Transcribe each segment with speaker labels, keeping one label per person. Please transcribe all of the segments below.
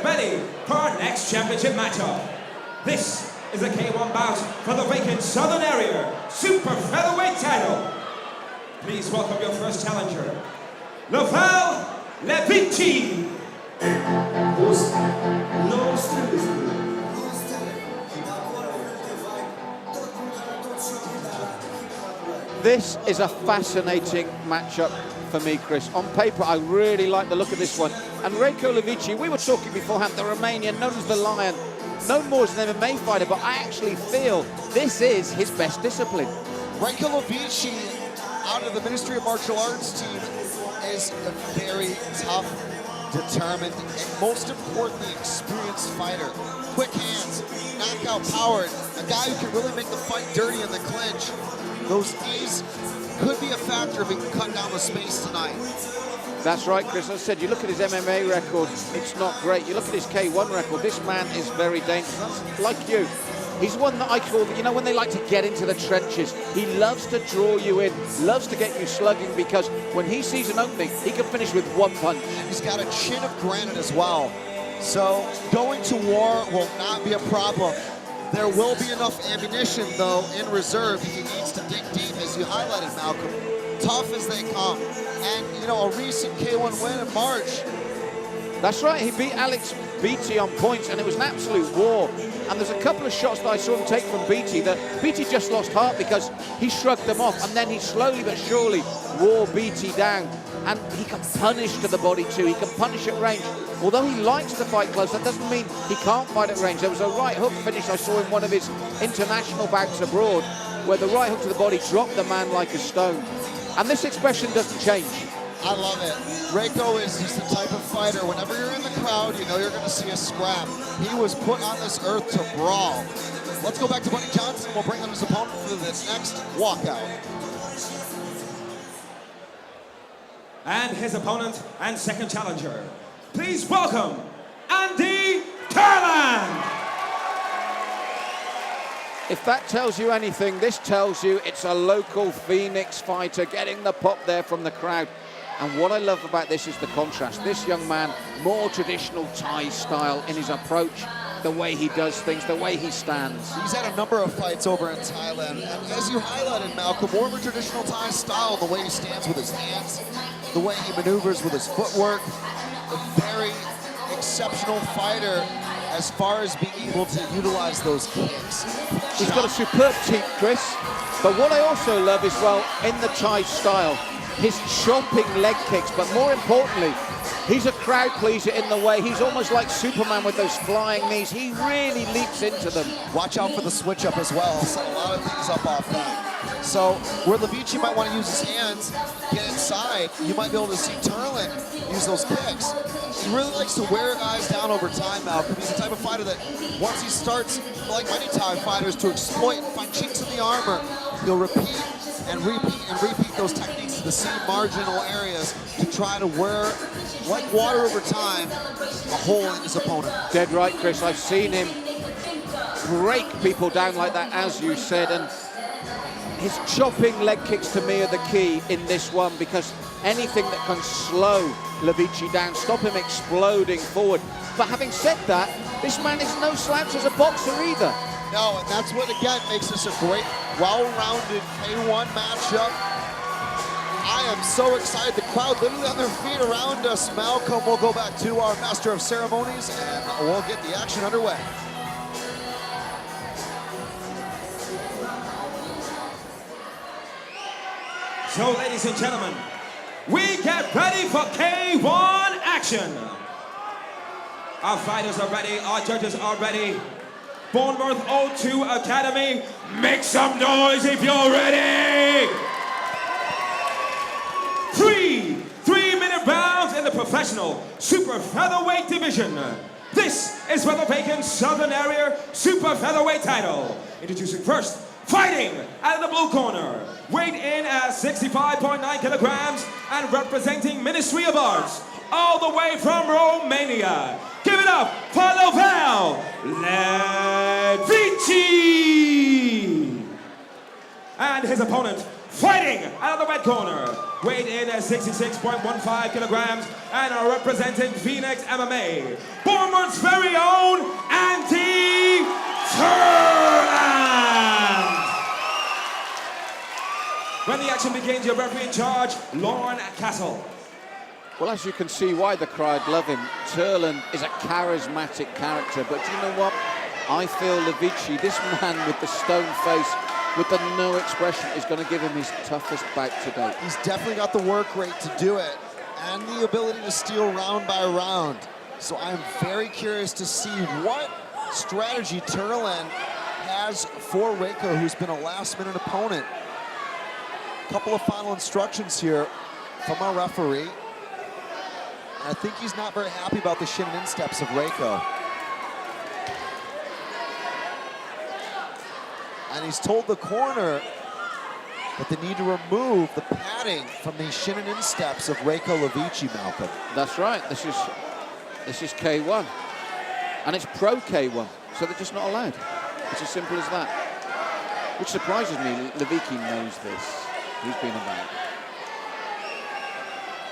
Speaker 1: ready for our next championship matchup. This is a K1 bout for the vacant Southern Area Super Featherweight title. Please welcome your first challenger, Levitchi.
Speaker 2: This is a fascinating matchup for me, Chris. On paper, I really like the look of this one. And Levitchi, we were talking beforehand, the Romanian, known as the Lion, known more as an MMA fighter, but I actually feel this is his best discipline.
Speaker 3: Levitchi, out of the Ministry of Martial Arts team, is a very tough, determined, and most importantly, experienced fighter. Quick hands, knockout power, a guy who can really make the fight dirty in the clinch. Those knees could be a factor if he can cut down the space tonight.
Speaker 2: That's right, Chris. As I said, you look at his MMA record, it's not great. You look at his K1 record, this man is very dangerous. That's like you. He's one that I call, you know, when they like to get into the trenches, he loves to draw you in, loves to get you slugging, because when he sees an opening, he can finish with one punch.
Speaker 3: And he's got a chin of granite as well. So going to war will not be a problem. There will be enough ammunition, though, in reserve if he needs to dig deep, as you highlighted, Malcolm. Tough as they come. And, you know, a recent K1 win in March.
Speaker 2: That's right, he beat Alex Beatty on points, and it was an absolute war. And there's a couple of shots that I saw him take from Beatty that Beatty just lost heart because he shrugged them off, and then he slowly but surely wore Beatty down. And he can punish to the body too, he can punish at range. Although he likes to fight close, that doesn't mean he can't fight at range. There was a right hook finish I saw in one of his international bouts abroad, where the right hook to the body dropped the man like a stone. And this expression doesn't change.
Speaker 3: I love it. Reiko is just the type of fighter, whenever you're in the crowd, you know you're going to see a scrap. He was put on this earth to brawl. Let's go back to Buddy Johnson. We'll bring on his opponent for this next walkout.
Speaker 1: And his opponent and second challenger. Please welcome Andy Turland.
Speaker 2: If that tells you anything, this tells you it's a local Phoenix fighter getting the pop there from the crowd. And what I love about this is the contrast. This young man, more traditional Thai style in his approach, the way he does things, the way he stands.
Speaker 3: He's had a number of fights over in Thailand. And as you highlighted, Malcolm, more of a traditional Thai style, the way he stands with his hands, the way he maneuvers with his footwork. A very exceptional fighter as far as being able to utilize those kicks.
Speaker 2: He's got a superb teep, Chris. But what I also love is, well, in the Thai style, his chopping leg kicks, but more importantly, he's a crowd pleaser in the way he's almost like Superman with those flying knees. He really leaps into them.
Speaker 3: Watch out for the switch up as well. Set a lot of things up off that. So where Levitchi might want to use his hands, get inside, you might be able to see Turland use those kicks. He really likes to wear guys down over time, Malcolm. He's the type of fighter that once he starts, like many Thai fighters, to exploit and find chinks in the armor, he'll repeat and repeat those techniques to the same marginal areas to try to wear, like water over time, a hole in his opponent.
Speaker 2: Dead right, Chris. I've seen him break people down like that, as you said, and his chopping leg kicks to me are the key in this one, because anything that can slow Levitchi down, stop him exploding forward. But having said that, this man is no slouch as a boxer either.
Speaker 3: No, and that's what, again, makes this a great, well-rounded K1 matchup. I am so excited. The crowd literally on their feet around us. Malcolm, we'll go back to our master of ceremonies, and we'll get the action underway.
Speaker 1: So, ladies and gentlemen, we get ready for K1 action. Our fighters are ready, our judges are ready. Bournemouth O2 Academy, make some noise if you're ready! 3-minute rounds in the professional super featherweight division. This is for the vacant Southern Area Super Featherweight title. Introducing first, fighting out of the blue corner, weighed in at 65.9 kilograms and representing Ministry of Arts, all the way from Romania. Give it up for Lonel, Levitchi! And his opponent, fighting out of the red corner, weighed in at 66.15 kilograms, and are representing Phoenix MMA, Bournemouth's very own Andy Turland. When the action begins, your referee in charge, Lorne Castle.
Speaker 2: Well, as you can see why the crowd love him, Turland is a charismatic character, but do you know what? I feel Levitchi, this man with the stone face, with the no expression, is going to give him his toughest bout today.
Speaker 3: He's definitely got the work rate to do it and the ability to steal round by round. So I'm very curious to see what strategy Turland has for Reiko, who's been a last-minute opponent. A couple of final instructions here from our referee. I think he's not very happy about the shin and insteps of Reiko. And he's told the corner that they need to remove the padding from the shin and insteps of Reiko Levitchi, Malcolm.
Speaker 2: That's right. This is K1. And it's pro K1, so they're just not allowed. It's as simple as that. Which surprises me. Levitchi knows this. He's been about.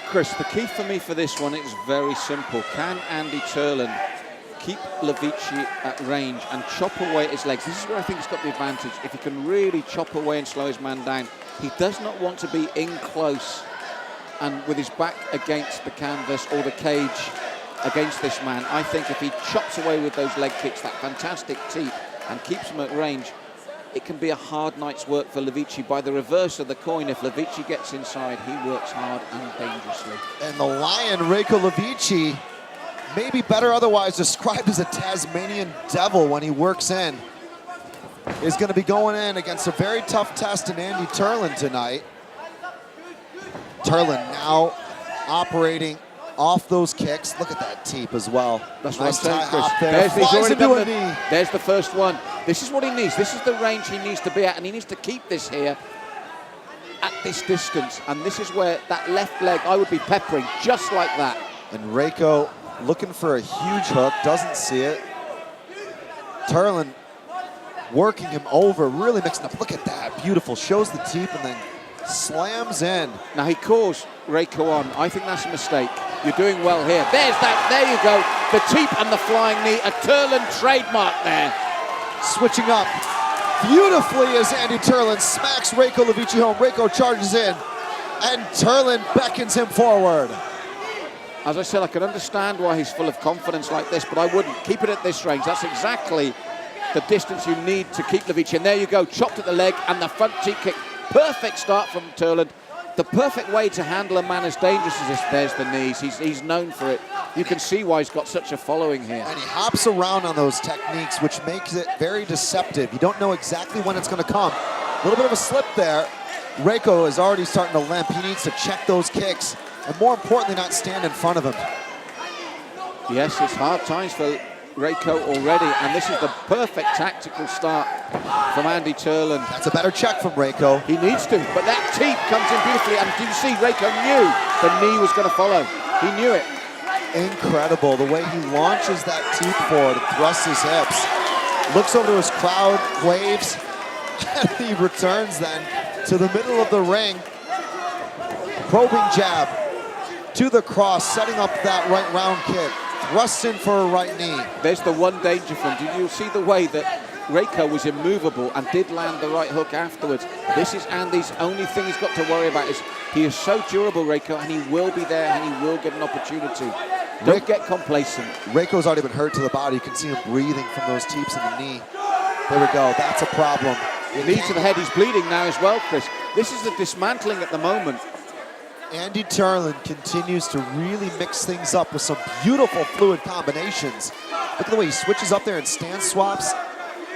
Speaker 2: Chris, the key for me for this one is very simple. Can Andy Turland keep Levitchi at range and chop away at his legs? This is where I think he's got the advantage. If he can really chop away and slow his man down, he does not want to be in close and with his back against the canvas or the cage against this man. I think if he chops away with those leg kicks, that fantastic teep, and keeps him at range, it can be a hard night's work for Levitchi. By the reverse of the coin, if Levitchi gets inside, he works hard and dangerously.
Speaker 3: And the Lion, Reiko Levitchi, maybe better otherwise described as a Tasmanian devil when he works in, is going to be going in against a very tough test in Andy Turland tonight. Turland now operating off those kicks. Look at that teep as well.
Speaker 2: That's
Speaker 3: nice
Speaker 2: what I'm saying, Chris.
Speaker 3: there.
Speaker 2: There's the first one. This is what he needs. This is the range he needs to be at, and he needs to keep this here at this distance. And this is where that left leg, I would be peppering just like that.
Speaker 3: And Reiko looking for a huge hook, doesn't see it. Turland working him over, really mixing up. Look at that, beautiful. Shows the teep and then slams in.
Speaker 2: Now he calls Reiko on. I think that's a mistake. You're doing well here. There's that, there you go. The teep and the flying knee, a Turland trademark there.
Speaker 3: Switching up beautifully as Andy Turland smacks Reiko Levitchi home. Reiko charges in, and Turland beckons him forward.
Speaker 2: As I said, I can understand why he's full of confidence like this, but I wouldn't. Keep it at this range. That's exactly the distance you need to keep Levitchi. And there you go, chopped at the leg and the front teep kick. Perfect start from Turland. The perfect way to handle a man as dangerous as this. There's the knees. He's known for it. You can see why he's got such a following here.
Speaker 3: And he hops around on those techniques, which makes it very deceptive. You don't know exactly when it's going to come. A little bit of a slip there. Reiko is already starting to limp. He needs to check those kicks, and more importantly, not stand in front of him.
Speaker 2: Yes, it's hard times for Reiko already, and this is the perfect tactical start from Andy Turland.
Speaker 3: That's a better check from Reiko.
Speaker 2: He needs to, but that teep comes in beautifully, and you see Reiko knew the knee was going to follow. He knew it.
Speaker 3: Incredible, the way he launches that teep forward and thrusts his hips. Looks over to his crowd, waves, and he returns then to the middle of the ring. Probing jab to the cross, setting up that right round kick. Thrusts in for a right knee.
Speaker 2: There's the one danger for him. Did you see the way that Reiko was immovable and did land the right hook afterwards? This is Andy's only thing he's got to worry about. Is he is so durable, Reiko, and he will be there and he will get an opportunity. Don't get complacent.
Speaker 3: Reiko's already been hurt to the body. You can see him breathing from those teeps in the knee. There we go. That's a problem.
Speaker 2: Knee to the head. He's bleeding now as well, Chris. This is the dismantling at the moment.
Speaker 3: Andy Turland continues to really mix things up with some beautiful fluid combinations. Look at the way he switches up there and stance swaps.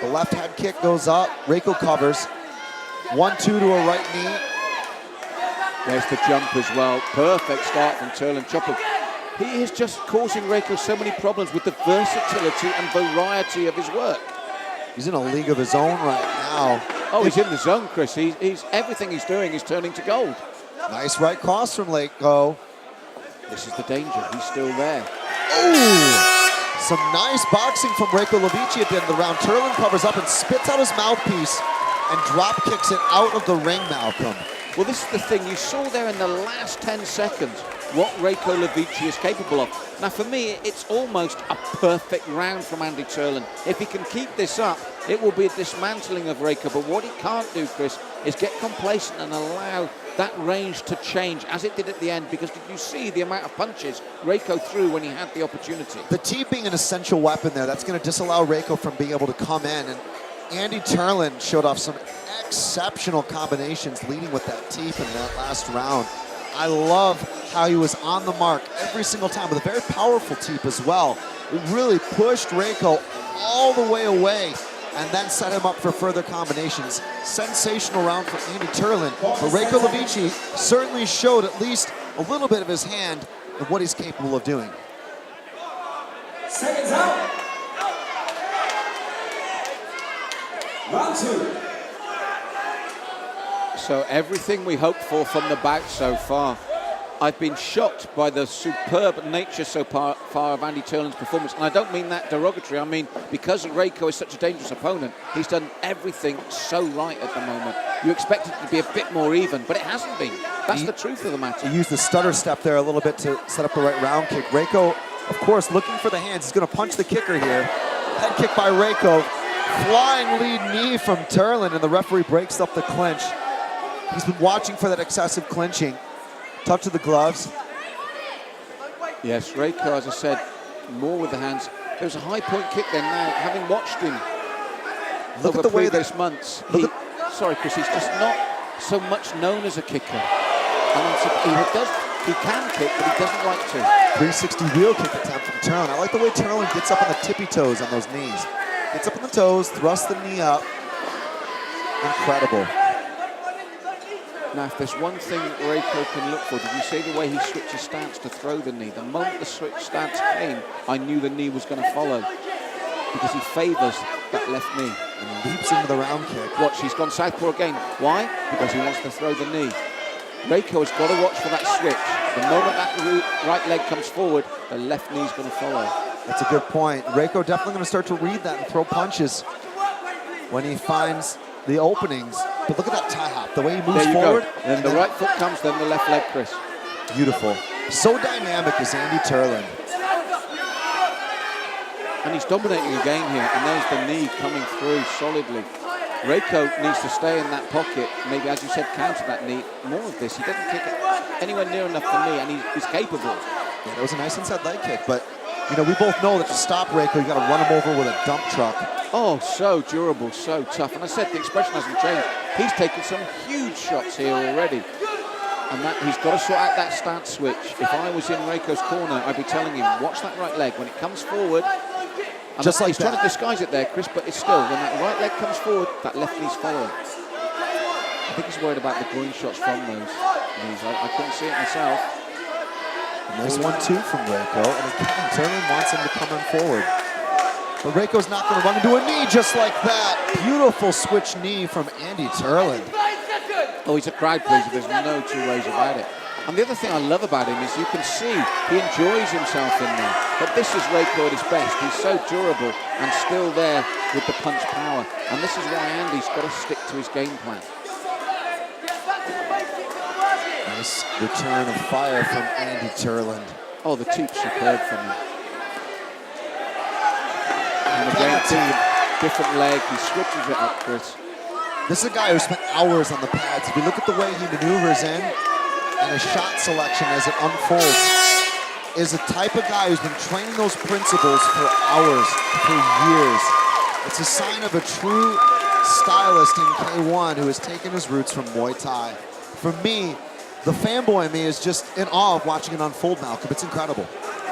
Speaker 3: The left hand kick goes up. Reiko covers. 1-2 to a right knee.
Speaker 2: There's the jump as well. Perfect start from Turland. Chopper. He is just causing Reiko so many problems with the versatility and variety of his work.
Speaker 3: He's in a league of his own right now.
Speaker 2: Oh, he's in the zone, Chris. He's everything he's doing is turning to gold.
Speaker 3: Nice right cross from Reiko.
Speaker 2: This is the danger. He's still there.
Speaker 3: Ooh! Some nice boxing from Reiko Levitchi at the end of the round. Turland covers up and spits out his mouthpiece and drop kicks it out of the ring, Malcolm.
Speaker 2: Well, this is the thing. You saw there in the last 10 seconds what Reiko Levitchi is capable of. Now, for me, it's almost a perfect round from Andy Turland. If he can keep this up, it will be a dismantling of Reiko. But what he can't do, Chris, is get complacent and allow that range to change, as it did at the end, because did you see the amount of punches Reiko threw when he had the opportunity?
Speaker 3: The tee being an essential weapon there, that's going to disallow Reiko from being able to come in. And Andy Turland showed off some exceptional combinations leading with that teep in that last round. I love how he was on the mark every single time with a very powerful teep as well. It really pushed Reiko all the way away and then set him up for further combinations. Sensational round for Andy Turland, but Reiko Levitchi certainly showed at least a little bit of his hand and what he's capable of doing.
Speaker 1: Seconds out. Round 2.
Speaker 2: So everything we hoped for from the bout so far. I've been shocked by the superb nature so far of Andy Turland's performance. And I don't mean that derogatory. I mean, because Reiko is such a dangerous opponent, he's done everything so right at the moment. You expect it to be a bit more even, but it hasn't been. That's the truth of the matter.
Speaker 3: He used the stutter step there a little bit to set up the right round kick. Reiko, of course, looking for the hands. He's going to punch the kicker here. Head kick by Reiko. Flying lead knee from Turland, and the referee breaks up the clinch. He's been watching for that excessive clinching. Touch of the gloves.
Speaker 2: Yes, Reiko, as I said, more with the hands. There's a high point kick there now. Having watched him over previous months, sorry, Chris, he's just not so much known as a kicker. And he can kick, but he doesn't like to.
Speaker 3: 360 wheel kick attempt from Turland. I like the way Turland gets up on the tippy toes on those knees. Gets up on the toes, thrusts the knee up. Incredible.
Speaker 2: Now, if there's one thing Reiko can look for, did you see the way he switches stance to throw the knee? The moment the switch stance came, I knew the knee was going to follow because he favors that left knee.
Speaker 3: And leaps into the round kick.
Speaker 2: Watch, he's gone southpaw again. Why? Because he wants to throw the knee. Reiko has got to watch for that switch. The moment that right leg comes forward, the left knee's going to follow.
Speaker 3: That's a good point. Reiko definitely going to start to read that and throw punches when he finds the openings. But look at that tie hop, the way he moves forward.
Speaker 2: Go. And then the right foot comes, then the left leg, Chris.
Speaker 3: Beautiful. So dynamic is Andy Turland.
Speaker 2: And he's dominating again here, and there's the knee coming through solidly. Reiko needs to stay in that pocket, maybe, as you said, counter that knee. More of this. He doesn't kick it anywhere near enough for me, and he's capable.
Speaker 3: Yeah, that was a nice inside leg kick, but you know, we both know that to stop Reiko, you got to run him over with a dump truck.
Speaker 2: Oh, so durable, so tough. And I said the expression hasn't changed. He's taken some huge shots here already. And that he's got to sort out that stance switch. If I was in Reiko's corner, I'd be telling him, watch that right leg. When it comes forward, and
Speaker 3: just like
Speaker 2: he's trying to disguise it there, Chris, but it's still, when that right leg comes forward, that left knee's following. I think he's worried about the groin shots from those knees. I couldn't see it myself.
Speaker 3: A nice 1-2 from Reiko, and again, Turland wants him to come in forward. But Reiko's not going to run into a knee just like that. Beautiful switch knee from Andy Turland.
Speaker 2: Oh, he's a crowd pleaser. There's no two ways about it. And the other thing I love about him is you can see he enjoys himself in there. But this is Reiko at his best. He's so durable and still there with the punch power. And this is why Andy's got to stick to his game plan.
Speaker 3: Nice return of fire from Andy Turland.
Speaker 2: Oh, the teep's superb from him. And again, different leg. He switches it up, Chris.
Speaker 3: This is a guy who spent hours on the pads. If you look at the way he maneuvers in and his shot selection as it unfolds, is a type of guy who's been training those principles for hours, for years. It's a sign of a true stylist in K1 who has taken his roots from Muay Thai. For me, the fanboy in me is just in awe of watching it unfold, Malcolm. It's incredible.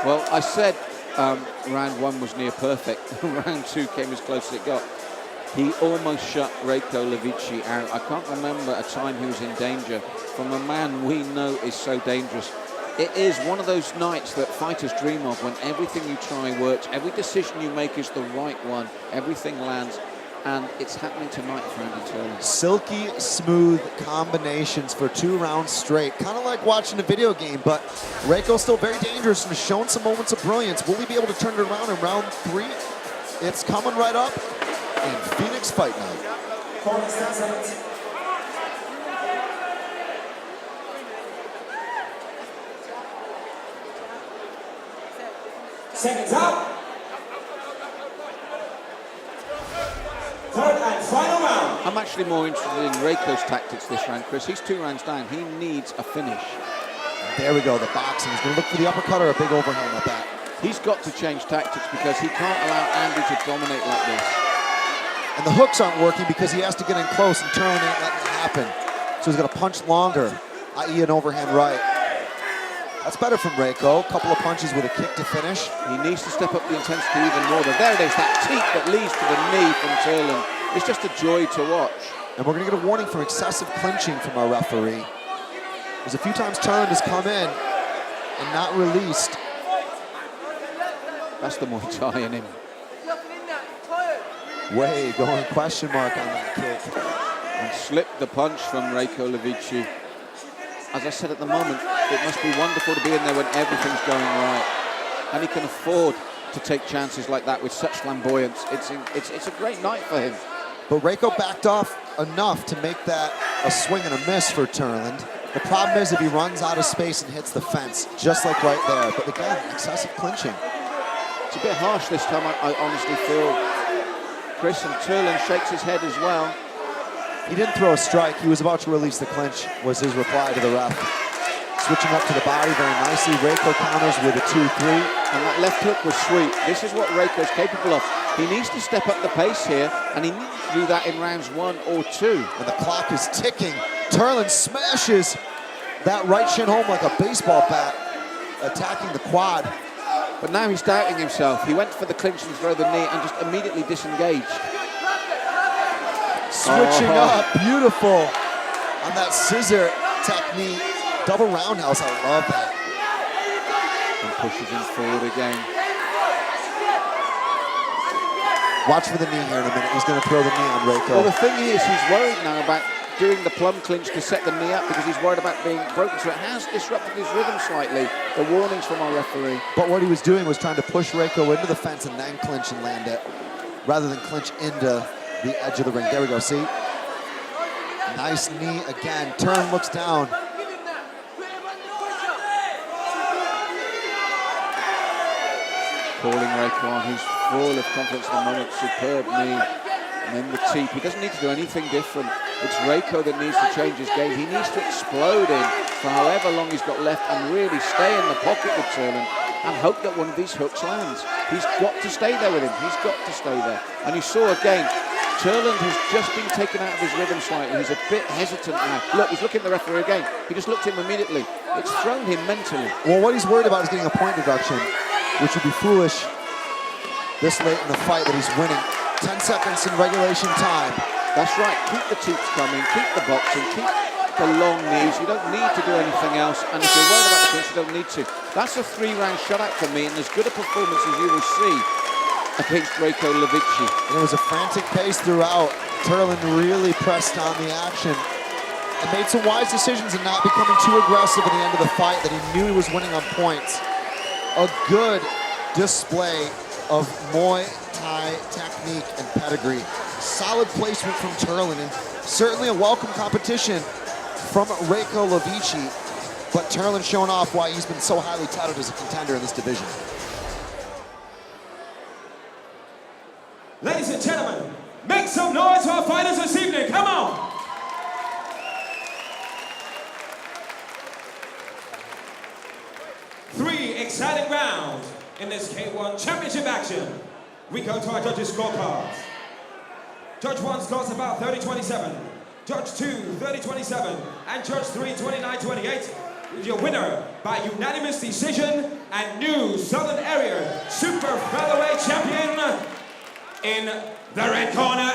Speaker 2: Well, I said round one was near perfect. Round two came as close as it got. He almost shut Reiko Levitchi out. I can't remember a time he was in danger from a man we know is so dangerous. It is one of those nights that fighters dream of when everything you try works, every decision you make is the right one, everything lands, and it's happening tonight for Andy Turland.
Speaker 3: Silky smooth combinations for 2 rounds straight. Kind of like watching a video game, but Reiko's still very dangerous and has shown some moments of brilliance. Will he be able to turn it around in round 3? It's coming right up in Phoenix Fight Night.
Speaker 1: seconds out. Third and final round.
Speaker 2: I'm actually more interested in Reiko's tactics this round, Chris. He's 2 rounds down. He needs a finish.
Speaker 3: There we go, the boxing. He's going to look for the uppercut or a big overhand at that.
Speaker 2: He's got to change tactics because he can't allow Andy to dominate like this.
Speaker 3: And the hooks aren't working because he has to get in close and Turland ain't letting it happen. So he's got to punch longer, i.e. an overhand right. That's better from Reiko. A couple of punches with a kick to finish.
Speaker 2: He needs to step up the intensity even more. There it is, that teep that leads to the knee from Turland. It's just a joy to watch.
Speaker 3: And we're going to get a warning from excessive clinching from our referee. There's a few times Turland has come in and not released.
Speaker 2: That's the Muay Thai in him.
Speaker 3: Way going question mark on that kick.
Speaker 2: And slipped the punch from Reiko Levitchi. As I said at the moment, it must be wonderful to be in there when everything's going right. And he can afford to take chances like that with such flamboyance. It's a great night for him.
Speaker 3: But Reiko backed off enough to make that a swing and a miss for Turland. The problem is if he runs out of space and hits the fence, just like right there. But again, excessive clinching.
Speaker 2: It's a bit harsh this time, I honestly feel. Chris, and Turland shakes his head as well.
Speaker 3: He didn't throw a strike. He was about to release the clinch, was his reply to the ref. Switching up to the body very nicely. Reiko counters with a 2-3.
Speaker 2: And that left hook was sweet. This is what Reiko's capable of. He needs to step up the pace here, and he needs to do that in rounds 1 or 2.
Speaker 3: And the clock is ticking. Turland smashes that right shin home like a baseball bat, attacking the quad.
Speaker 2: But now he's doubting himself. He went for the clinch and throw the knee and just immediately disengaged.
Speaker 3: Switching up, beautiful on that scissor technique. Double roundhouse, I love that.
Speaker 2: And pushes him forward again.
Speaker 3: Watch for the knee here in a minute. He's going to throw the knee on Reiko.
Speaker 2: Well, the thing is, he's worried now about doing the plum clinch to set the knee up because he's worried about being broken. So it has disrupted his rhythm slightly. The warnings from our referee.
Speaker 3: But what he was doing was trying to push Reiko into the fence and then clinch and land it, rather than clinch into the edge of the ring. There we go, see? Nice knee again. Turn, looks down.
Speaker 2: Calling Reiko on, who's full of confidence at the moment. Superb knee. And then the teep. He doesn't need to do anything different. It's Reiko that needs to change his game. He needs to explode in for however long he's got left and really stay in the pocket with Turland and hope that one of these hooks lands. He's got to stay there with him. He's got to stay there. And you saw again, Turland has just been taken out of his rhythm slightly. He's a bit hesitant now. Look, he's looking at the referee again. He just looked at him immediately. It's thrown him mentally.
Speaker 3: Well, what he's worried about is getting a point deduction, which would be foolish this late in the fight that he's winning. 10 seconds in regulation time.
Speaker 2: That's right. Keep the teeps coming. Keep the boxing. Keep the long knees. You don't need to do anything else. And if you're worried about the clinch, you don't need to. That's a 3-round shutout for me, and as good a performance as you will see against Reiko Levitchi.
Speaker 3: And it was a frantic pace throughout. Turland really pressed on the action and made some wise decisions in not becoming too aggressive at the end of the fight that he knew he was winning on points. A good display of Muay Thai technique and pedigree. Solid placement from Turland, and certainly a welcome competition from Reiko Levitchi, but Turland showing off why he's been so highly touted as a contender in this division.
Speaker 1: Ladies and gentlemen, make some noise for our fighters this evening. Come on! Three exciting rounds in this K1 championship action. We go to our judges' scorecards. Judge 1 scores about 30-27. Judge 2, 30-27. And Judge 3, 29-28. With your winner by unanimous decision and new Southern Area Super Featherweight Champion in the red corner.